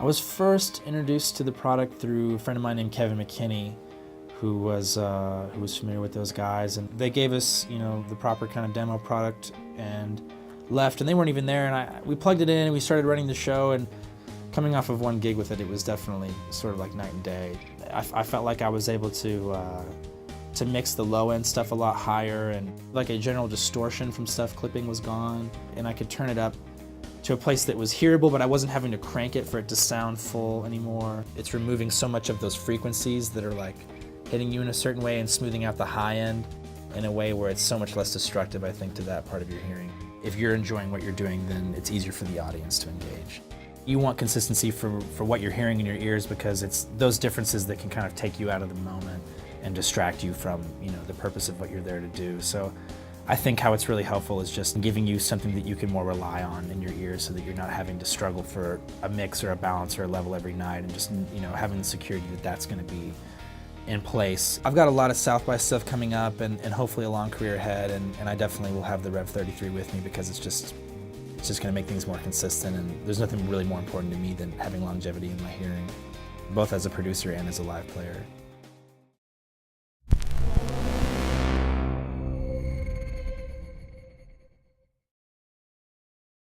I was first introduced to the product through a friend of mine named Kevin McKinney, who was familiar with those guys, and they gave us, the proper kind of demo product and left, and they weren't even there, and we plugged it in and we started running the show, and coming off of one gig with it, it was definitely sort of like night and day. I felt like I was able to mix the low end stuff a lot higher, and like a general distortion from stuff clipping was gone, and I could turn it up to a place that was hearable, but I wasn't having to crank it for it to sound full anymore. It's removing so much of those frequencies that are like hitting you in a certain way and smoothing out the high end in a way where it's so much less destructive, I think, to that part of your hearing. If you're enjoying what you're doing, then it's easier for the audience to engage. You want consistency for what you're hearing in your ears, because it's those differences that can kind of take you out of the moment and distract you from, the purpose of what you're there to do. So I think how it's really helpful is just giving you something that you can more rely on in your ears, so that you're not having to struggle for a mix or a balance or a level every night, and just, having the security that that's going to be in place. I've got a lot of South by stuff coming up, and hopefully a long career ahead, and I definitely will have the REV33 with me, because it's just going to make things more consistent, and there's nothing really more important to me than having longevity in my hearing, both as a producer and as a live player.